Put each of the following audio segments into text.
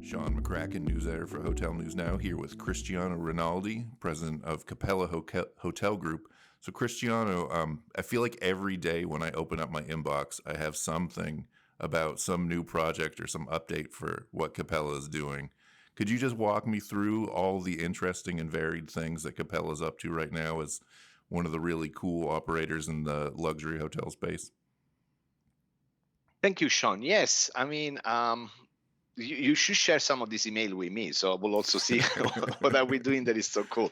Sean McCracken, news editor for Hotel News Now, here with Cristiano Rinaldi, president of Capella Hotel Group. So, Cristiano, I feel like every day when I open up my inbox, I have something about some new project or some update for what Capella is doing. Could you just walk me through all the interesting and varied things that Capella is up to right now as one of the really cool operators in the luxury hotel space? Thank you, Sean. Yes, you should share some of this email with me, so I will also see what are we doing that is so cool.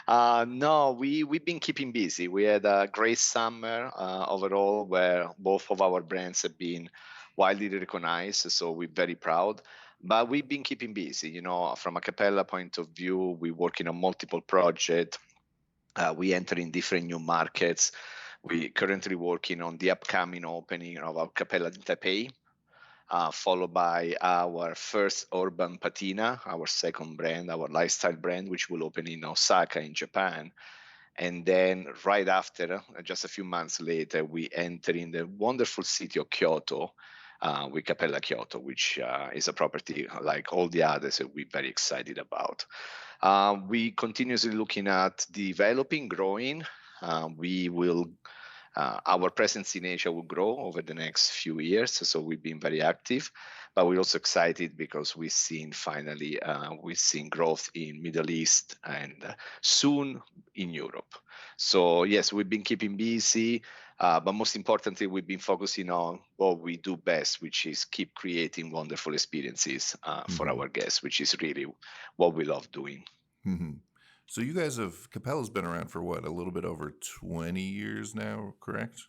No, we've been keeping busy. We had a great summer overall, where both of our brands have been widely recognized. So we're very proud. But we've been keeping busy. From a Capella point of view, we're working on multiple projects. We enter in different new markets. We currently working on the upcoming opening of our Capella in Taipei, followed by our first urban patina, our second brand, our lifestyle brand, which will open in Osaka in Japan. And then right after, just a few months later, we enter in the wonderful city of Kyoto with Capella Kyoto, which is a property like all the others that we're very excited about. We continuously looking at developing, growing. We will Our presence in Asia will grow over the next few years, so we've been very active. But we're also excited because we've seen growth in Middle East and soon in Europe. So yes, we've been keeping busy, but most importantly, we've been focusing on what we do best, which is keep creating wonderful experiences for Mm-hmm. our guests, which is really what we love doing. Mm-hmm. So you guys Capella's been around for what, a little bit over 20 years now, correct?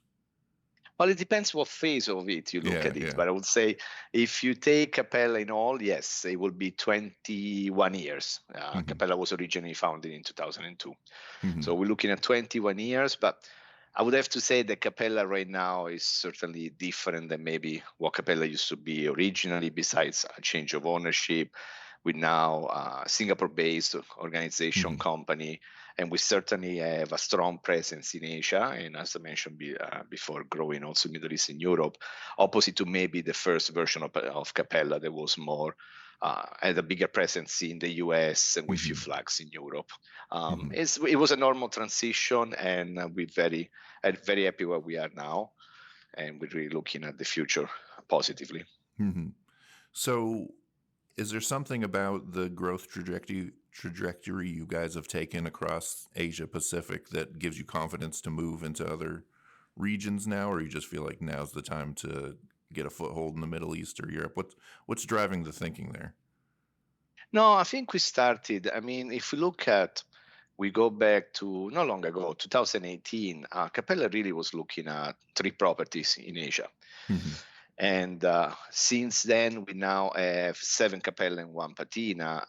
Well, it depends what phase of it you look Yeah, at it. yeah. But I would say if you take Capella in all, yes, it will be 21 years. Mm-hmm. Capella was originally founded in 2002. Mm-hmm. So we're looking at 21 years. But I would have to say that Capella right now is certainly different than maybe what Capella used to be originally, besides a change of ownership. We're now a Singapore-based organization Mm-hmm. company, and we certainly have a strong presence in Asia, and as I mentioned before, growing also Middle East and Europe, opposite to maybe the first version of Capella that was more had a bigger presence in the US and with few Mm-hmm. flags in Europe. Mm-hmm. It was a normal transition, and very happy where we are now, and we're really looking at the future positively. Mm-hmm. So is there something about the growth trajectory you guys have taken across Asia Pacific that gives you confidence to move into other regions now, or you just feel like now's the time to get a foothold in the Middle East or Europe? What's driving the thinking there? No, I think we started. I mean, if we go back to not long ago, 2018, Capella really was looking at three properties in Asia. Mm-hmm. And since then, we now have seven Capella and one Patina.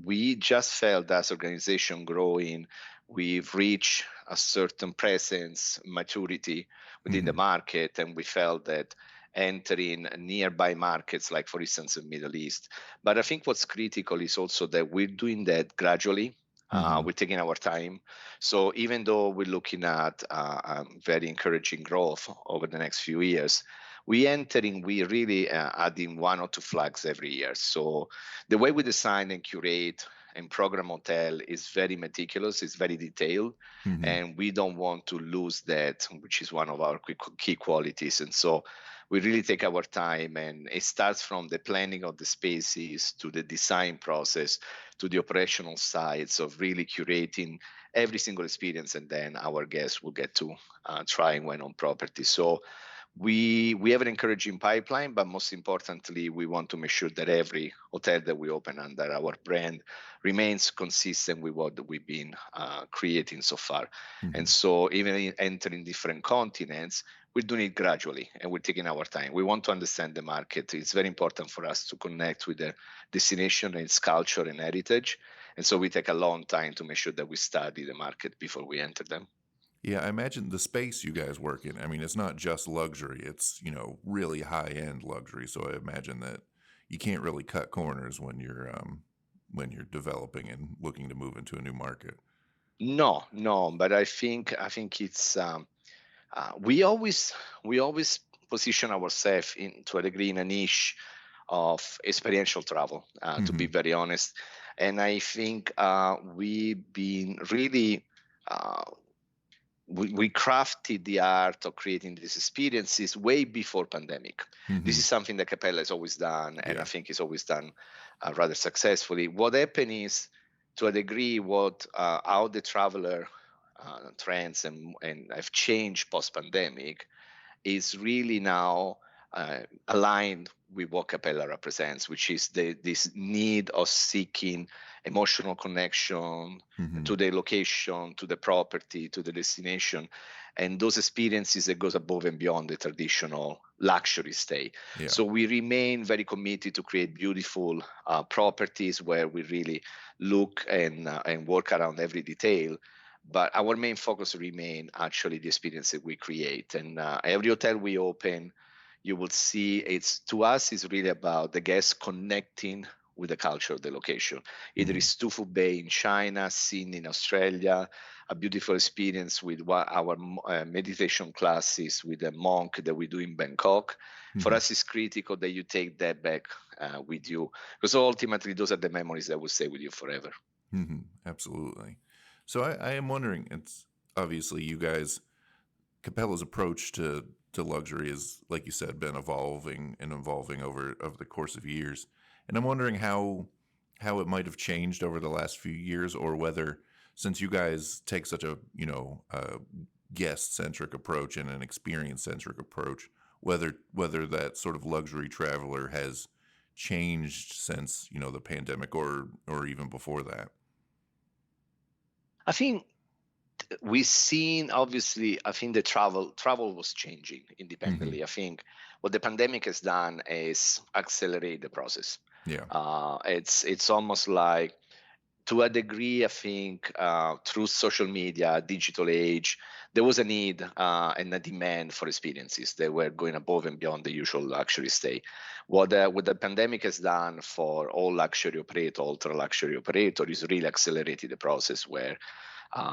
We just felt as organization growing, we've reached a certain presence, maturity within the Mm-hmm. market, and we felt that entering nearby markets, like for instance the Middle East. But I think what's critical is also that we're doing that gradually. Mm-hmm. We're taking our time. So even though we're looking at very encouraging growth over the next few years, we really adding one or two flags every year. So the way we design and curate and program hotel is very meticulous, it's very detailed, Mm-hmm. and we don't want to lose that, which is one of our key qualities. And so we really take our time, and it starts from the planning of the spaces to the design process to the operational sides of really curating every single experience, and then our guests will get to try and win on property. So we have an encouraging pipeline, but most importantly, we want to make sure that every hotel that we open under our brand remains consistent with what we've been creating so far. Mm-hmm. And so, even entering different continents, we're doing it gradually and we're taking our time. We want to understand the market. It's very important for us to connect with the destination and its culture and heritage. And so, we take a long time to make sure that we study the market before we enter them. Yeah, I imagine the space you guys work in. I mean, it's not just luxury; it's really high end luxury. So I imagine that you can't really cut corners when you're developing and looking to move into a new market. No, no, but I think it's we always position ourselves in to a degree in a niche of experiential travel, to be Hmm. very honest. And I think we've been really uh, we crafted the art of creating these experiences way before pandemic. This Hmm. is something that Capella has always done, and I Yeah. think it's always done rather successfully. What happened is, to a degree, what how the traveler trends and have changed post pandemic is really now aligned with what Capella represents, which is this need of seeking emotional connection Hmm. to the location, to the property, to the destination, and those experiences that goes above and beyond the traditional luxury stay. Yeah. So we remain very committed to create beautiful properties where we really look and work around every detail, but our main focus remain actually the experience that we create. And every hotel we open, you will see it's, to us, is really about the guests connecting with the culture of the location. Either Hmm. it's Tufu Bay in China, seen in Australia, a beautiful experience with our meditation classes with a monk that we do in Bangkok. For Hmm. us, it's critical that you take that back with you, because ultimately those are the memories that will stay with you forever. Hmm. Absolutely. So I am wondering, it's obviously you guys, Capella's approach to luxury is, like you said, been evolving and evolving over the course of years. And I'm wondering how it might have changed over the last few years, or whether, since you guys take such a guest centric approach and an experience centric approach, whether that sort of luxury traveler has changed since the pandemic, or even before that. I think we've seen, obviously, I think the travel was changing Hmm. independently. I think what the pandemic has done is accelerate the process. Yeah. It's almost like, to a degree, I think through social media, digital age, there was a need and a demand for experiences that were going above and beyond the usual luxury stay. What the pandemic has done for all luxury operator, ultra luxury operator, is really accelerated the process where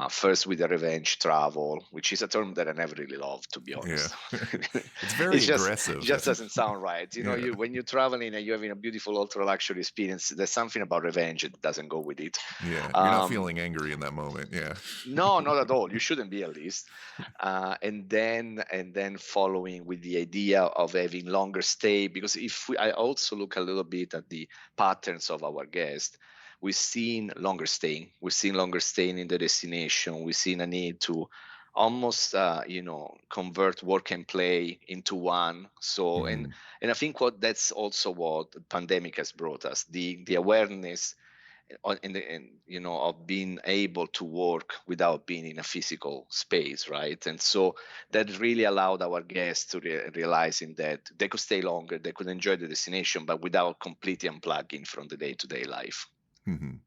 first with the revenge travel, which is a term that I never really love, to be Yeah. honest. It's It's very just it aggressive. just doesn't sound right. You know, Yeah. you when you're traveling and you're having a beautiful ultra luxury experience, there's something about revenge that doesn't go with it. Yeah. You're not Um, feeling angry in that moment. Yeah. no, not at all. You shouldn't be, at least. And then following with the idea of having longer stay, because I also look a little bit at the patterns of our guests. We've seen longer staying. We've seen longer staying in the destination. We've seen a need to almost, convert work and play into one. So, and Hmm. and I think that's also what the pandemic has brought us, the awareness of being able to work without being in a physical space, right? And so that really allowed our guests to realizing that they could stay longer, they could enjoy the destination, but without completely unplugging from the day-to-day life. Hmm.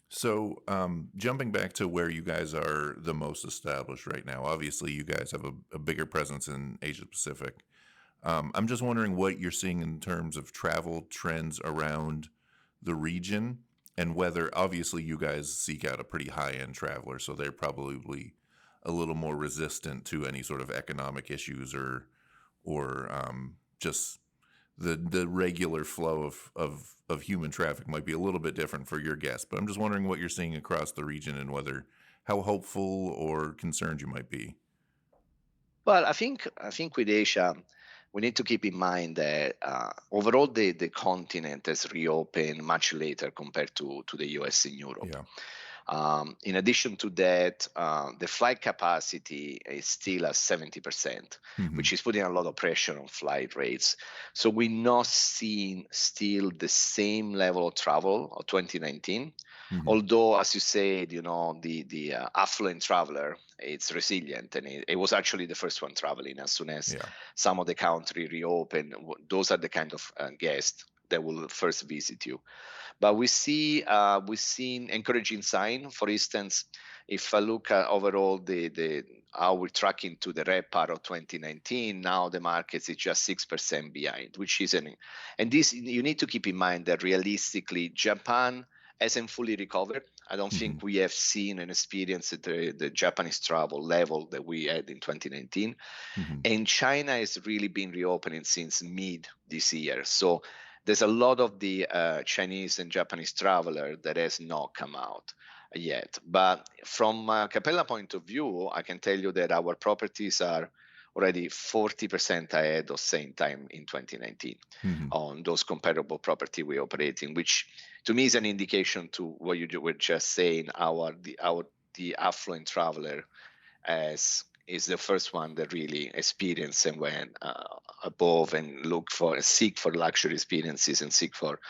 So, jumping back to where you guys are the most established right now, obviously you guys have a bigger presence in Asia Pacific. I'm just wondering what you're seeing in terms of travel trends around the region, and whether, obviously, you guys seek out a pretty high end traveler, so they're probably a little more resistant to any sort of economic issues, or just the regular flow of human traffic might be a little bit different for your guests. But I'm just wondering what you're seeing across the region, and whether how hopeful or concerned you might be. Well, I think with Asia, we need to keep in mind that overall the continent has reopened much later compared to the US and Europe. Yeah. In addition to that, the flight capacity is still at 70%, Hmm. which is putting a lot of pressure on flight rates. So we're not seeing still the same level of travel of 2019. Hmm. Although, as you said, the affluent traveler, it's resilient, and it was actually the first one traveling as soon as Yeah. some of the country reopened. Those are the kind of guests that will first visit you. But we've seen encouraging sign. For instance, if I look at overall the how we're tracking to the red part of 2019, now the market is just 6% behind, which isn't. And this, you need to keep in mind that realistically, Japan hasn't fully recovered I don't Hmm. think we have seen and experienced the Japanese travel level that we had in 2019. Hmm. And China has really been reopening since mid this year. So there's a lot of the Chinese and Japanese traveler that has not come out yet. But from a Capella point of view, I can tell you that our properties are already 40% ahead of same time in 2019 Hmm. on those comparable property we operate in, which to me is an indication to what you were just saying. The affluent traveler as is the first one that really experience and went above and seek for luxury experiences and seek for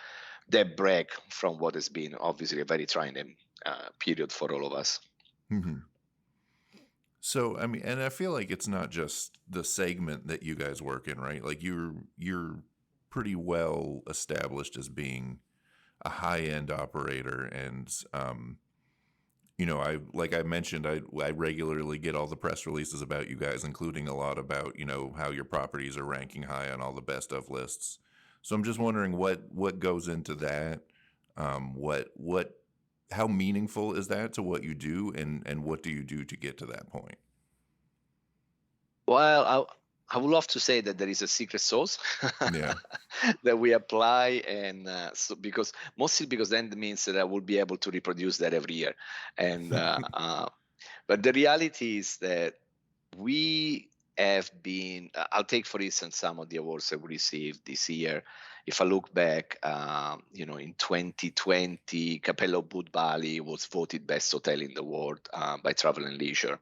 that break from what has been obviously a very trying period for all of us. Hmm. So, I mean, and I feel like it's not just the segment that you guys work in, right? Like you're pretty well established as being a high-end operator, and I like I mentioned, I regularly get all the press releases about you guys, including a lot about how your properties are ranking high on all the best of lists. So I'm just wondering what goes into that. What how meaningful is that to what you do, and what do you do to get to that point? Well, I would love to say that there is a secret sauce Yeah. that we apply, and because mostly because then it means that I will be able to reproduce that every year, and but the reality is that we have been. I'll take for instance some of the awards that we received this year. If I look back, in 2020, Capella Boot Bali was voted best hotel in the world by Travel and Leisure.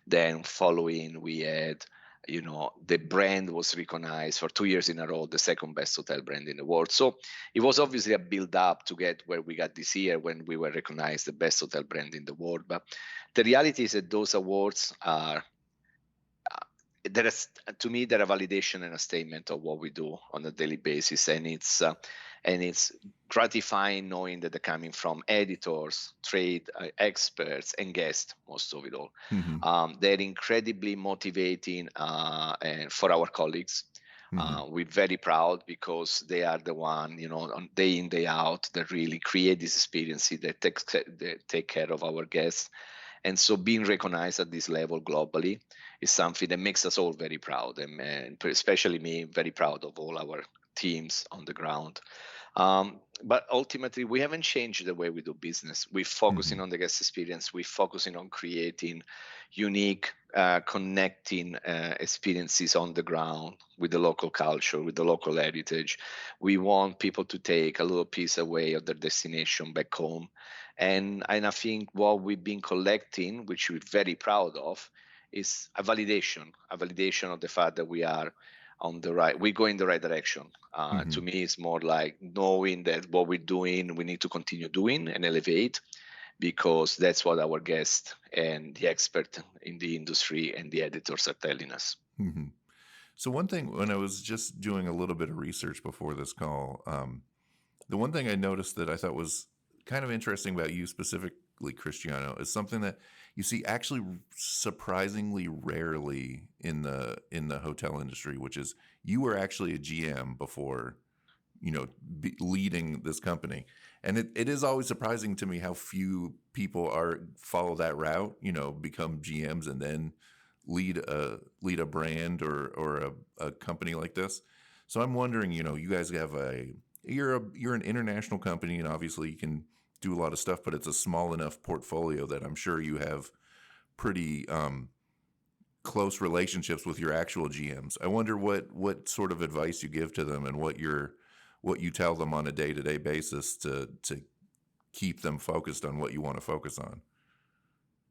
Then following, we had, the brand was recognized for 2 years in a row, the second best hotel brand in the world. So it was obviously a build up to get where we got this year when we were recognized the best hotel brand in the world. But the reality is that those awards are there is to me they're a validation and a statement of what we do on a daily basis, and it's gratifying knowing that they're coming from editors, trade experts, and guests, most of it all. Hmm. They're incredibly motivating and for our colleagues. Hmm. We're very proud because they are the one, on day in day out, that really create this experience that take care of our guests. And so being recognized at this level globally is something that makes us all very proud, and especially me, very proud of all our teams on the ground. But ultimately, we haven't changed the way we do business. We're focusing Hmm. on the guest experience. We're focusing on creating unique, connecting experiences on the ground with the local culture, with the local heritage. We want people to take a little piece away of their destination back home. And I think what we've been collecting, which we're very proud of, is a validation of the fact that we go in the right direction. To Hmm. me, it's more like knowing that what we're doing, we need to continue doing and elevate, because that's what our guests and the expert in the industry and the editors are telling us. Hmm. So one thing, when I was just doing a little bit of research before this call, the one thing I noticed that I thought was kind of interesting about you specifically, Cristiano, is something that you see actually surprisingly rarely in the hotel industry, which is you were actually a GM before, leading this company. And it is always surprising to me how few people are follow that route, become GMs and then lead a brand or a company like this. So I'm wondering, you guys have you're an international company, and obviously you can do a lot of stuff, but it's a small enough portfolio that I'm sure you have pretty close relationships with your actual GMs. I wonder what sort of advice you give to them, and what you tell them on a day-to-day basis to keep them focused on what you want to focus on.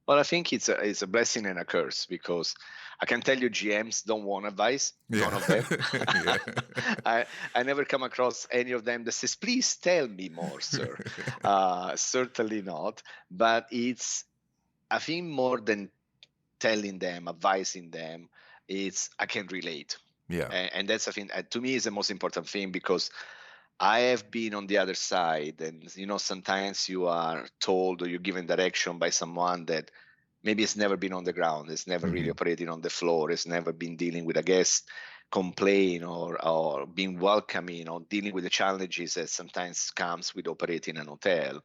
Well, I think it's a blessing and a curse, because I can tell you GMs don't want advice, none Yeah. of them. Yeah. I never come across any of them that says, "Please tell me more, sir." Certainly not. But it's, I think, more than telling them, advising them, it's I can relate, Yeah. and that's, I think, to me is the most important thing, because I have been on the other side, and sometimes you are told or you're given direction by someone that maybe it's never been on the ground, it's never really Hmm. operating on the floor, it's never been dealing with a guest complaint, or being welcoming, or dealing with the challenges that sometimes comes with operating an hotel.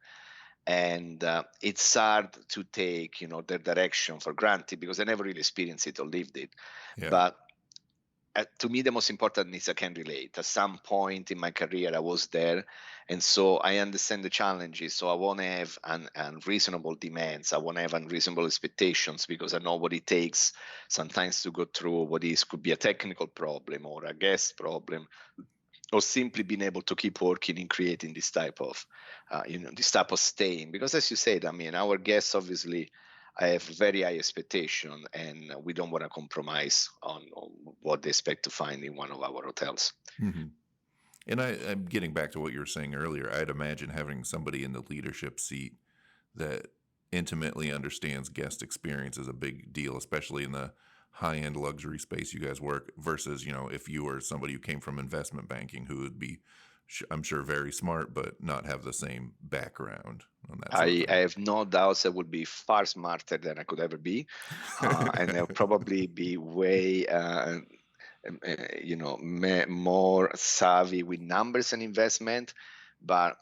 and it's hard to take their direction for granted because I never really experienced it or lived it. Yeah. But to me, the most important is I can relate. At some point in my career, I was there, and so I understand the challenges. So I won't have unreasonable demands. I won't have unreasonable expectations because I know what it takes sometimes to go through what is could be a technical problem or a guest problem, or simply being able to keep working in creating this type of staying. Because as you said, I mean, our guests obviously have very high expectation, and we don't want to compromise on what they expect to find in one of our hotels. Hmm. And I'm getting back to what you were saying earlier. I'd imagine having somebody in the leadership seat that intimately understands guest experience is a big deal, especially in the high end luxury space you guys work versus, if you were somebody who came from investment banking who would be, I'm sure, very smart, but not have the same background on that sort of I thing. have no doubts I would be far smarter than I could ever be, and I'll probably be way more savvy with numbers and investment. But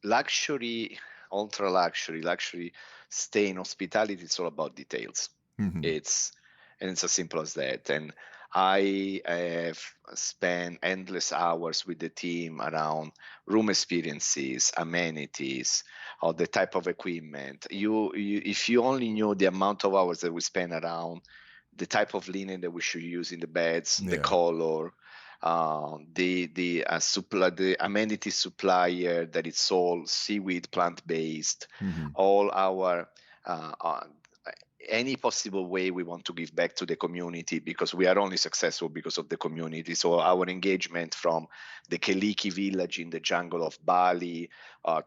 luxury, ultra luxury stay in hospitality, it's all about details. Hmm. it's and it's as simple as that. And I have spent endless hours with the team around room experiences, amenities, or the type of equipment. If you only knew the amount of hours that we spend around the type of linen that we should use in the beds, the Yeah. color, the amenity supplier that it's all seaweed, plant based, Hmm. all our any possible way we want to give back to the community, because we are only successful because of the community. So our engagement from the Keliki village in the jungle of Bali,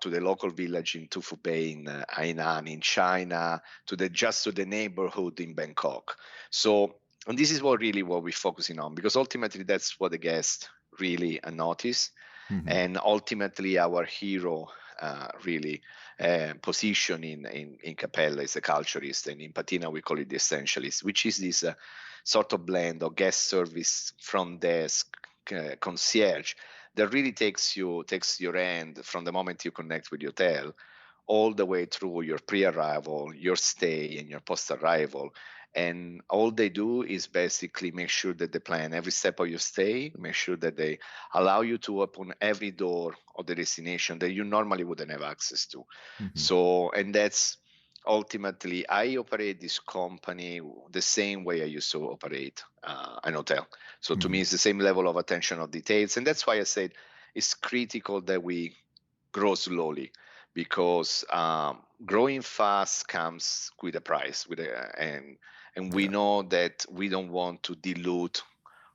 to the local village in Tufu Bay in Hainan in China, to the neighborhood in Bangkok. So, and this is what we're focusing on, because ultimately that's what the guests really notice. Hmm. And ultimately our hero really position in Capella is the culturist, and in Patina we call it the essentialist, which is this sort of blend of guest service, front desk, concierge, that really takes your hand from the moment you connect with the hotel all the way through your pre-arrival, your stay, and your post-arrival. And all they do is basically make sure that they plan every step of your stay, make sure that they allow you to open every door of the destination that you normally wouldn't have access to. Hmm. So, and that's ultimately, I operate this company the same way I used to operate an hotel. So to me, Hmm. it's the same level of attention of details. And that's why I said it's critical that we grow slowly, because growing fast comes with a price, and we Yeah. know that we don't want to dilute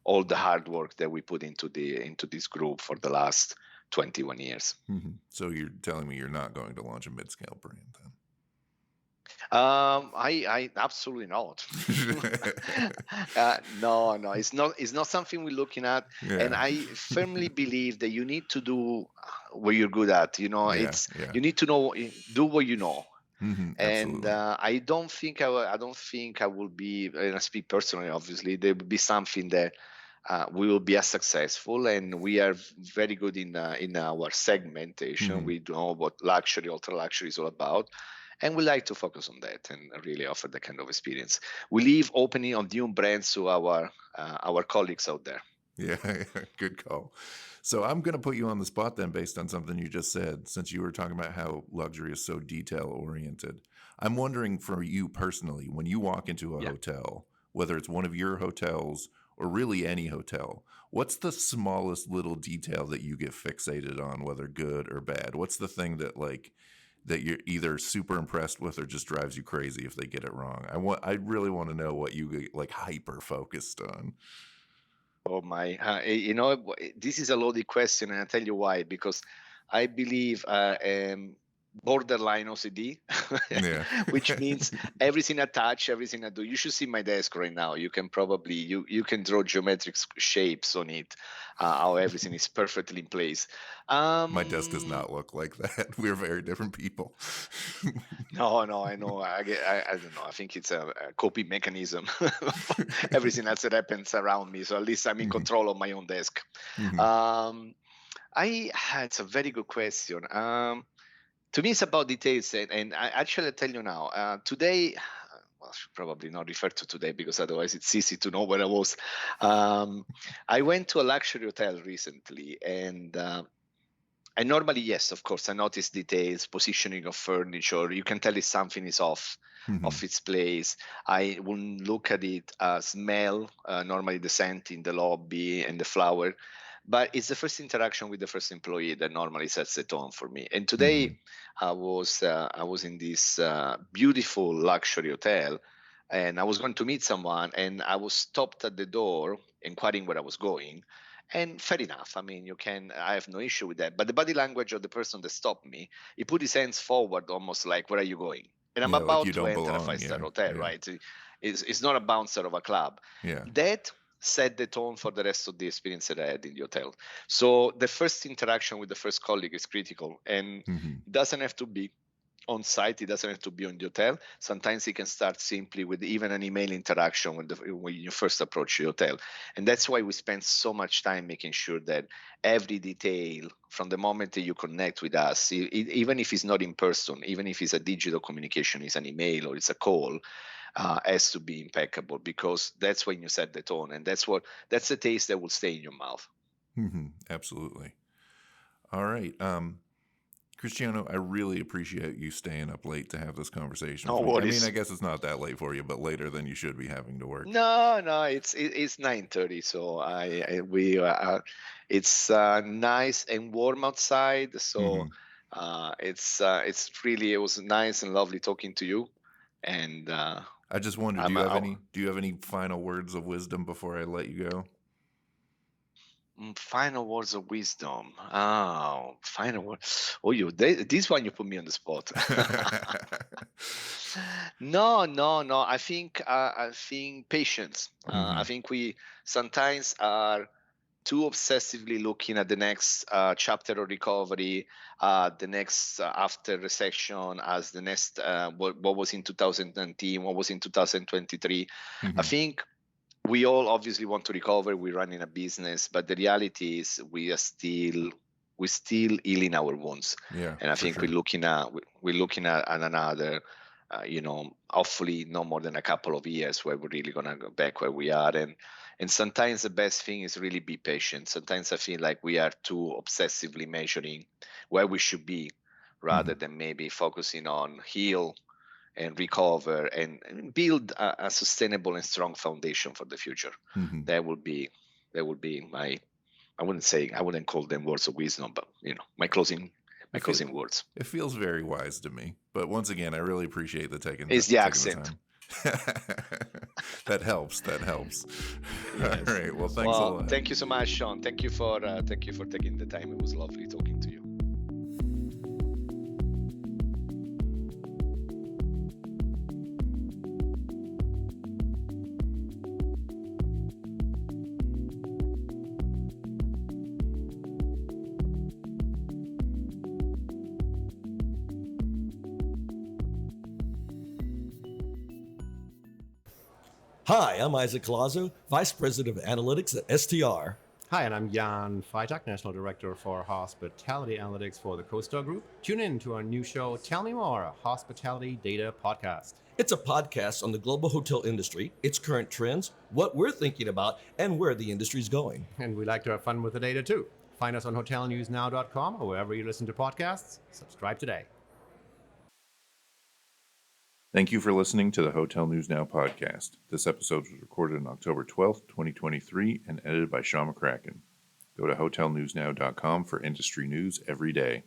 all the hard work that we put into this group for the last 21 years. Hmm. So you're telling me you're not going to launch a mid-scale brand I absolutely not. then? No, it's not something we're looking at. And Yeah. I firmly believe that you need to do what you're good at. Yeah. It's Yeah. you need to do what you know. Hmm. And Absolutely. I don't think I will be, and I speak personally, obviously, there will be something that we will be as successful, and we are very good in our segmentation. Hmm. We know what luxury, ultra luxury is all about, and we like to focus on that and really offer that kind of experience. We leave opening of new brands to our colleagues out there. Yeah. Good call. So I'm going to put you on the spot then based on something you just said, since you were talking about how luxury is so detail oriented. I'm wondering for you personally, when you walk into a Yeah. hotel, whether it's one of your hotels or really any hotel, what's the smallest little detail that you get fixated on, whether good or bad? What's the thing that you're either super impressed with or just drives you crazy if they get it wrong? I really want to know what you get like hyper focused on. Oh my, this is a loaded question, and I'll tell you why. Because I believe borderline OCD, Yeah. which means everything I touch, everything I do. You should see my desk right now. You can probably you can draw geometric shapes on it, how everything is perfectly in place. My desk does Um, not look like that. We're very different people. no, I know. I don't know. I think it's a coping mechanism for everything else that happens around me. So at least I'm in Hmm. control of my own desk. Hmm. Um, it's a very good question. To me, it's about details, and I actually tell you now. Today, well, I should probably not refer to today because otherwise it's easy to know where I was. Um, I went to a luxury hotel recently, and normally, yes, of course, I notice details, positioning of furniture. You can tell if something is off Hmm. of its place. I will look at it, smell, normally the scent in the lobby and the flower. But it's the first interaction with the first employee that normally sets the tone for me. And Hmm. today, I was in this beautiful luxury hotel, and I was going to meet someone, and I was stopped at the door, inquiring where I was going. And fair enough. I mean, I have no issue with that. But the body language of the person that stopped me, he put his hands forward, almost like, "Where are you going?" And I'm Yeah, like you about to don't enter a belong. five-star Yeah, hotel, yeah, right? It's not a bouncer of a club. yeah. That set the tone for the rest of the experience that I had in the hotel. So the first interaction with the first colleague is critical, and Hmm. it doesn't have to be on site. It doesn't have to be on the hotel. Sometimes it can start simply with even an email interaction when you first approach the hotel. And that's why we spend so much time making sure that every detail from the moment that you connect with us, even if it's not in person, even if it's a digital communication, it's an email or it's a call, has to be impeccable, because that's when you set the tone, and that's the taste that will stay in your mouth. Hmm. Absolutely. All right. Cristiano, I really appreciate you staying up late to have this conversation No with me. I mean, I worries. guess it's not that late for you, but later than you should be having to work. No, no, it's 9:30, so I we it's nice and warm outside, so Hmm. it's really, it was nice and lovely talking to you, and I just wondered, I'm I, do you have any final words of wisdom before I let you go? final words of wisdom. Oh, final word. Oh, this one you put me on the spot. No, no, no. I think patience. I Hmm. think we sometimes are too obsessively looking at the next chapter of recovery, the next after recession, as the next what was in 2019, what was in 2023. I Hmm. think we all obviously want to recover. We're running a business, but the reality is we're still healing our wounds. Yeah, And I for think sure. we're looking at another, hopefully no more than a couple of years where we're really gonna go back where we are. And sometimes the best thing is really be patient. Sometimes I feel like we are too obsessively measuring where we should be, rather Hmm. than maybe focusing on heal and recover and build a sustainable and strong foundation for the future. Hmm. That would be my, I wouldn't call them words of wisdom, but my closing It feel words. it feels very wise to me. But once again, I really appreciate the It's the taking the accent. time. That helps. That helps. All Yes. right. Well, thanks a Well, lot. thank you so much, Sean. Thank you for taking the time. It was lovely talking to you. Hi, I'm Isaac Colazo, Vice President of Analytics at STR. Hi, and I'm Jan Freitag, National Director for Hospitality Analytics for the CoStar Group. Tune in to our new show, Tell Me More, a hospitality data podcast. It's a podcast on the global hotel industry, its current trends, what we're thinking about, and where the industry's going. And we like to have fun with the data too. Find us on hotelnewsnow.com or wherever you listen to podcasts. Subscribe today. Thank you for listening to the Hotel News Now podcast. This episode was recorded on October 12th, 2023, and edited by Sean McCracken. Go to hotelnewsnow.com for industry news every day.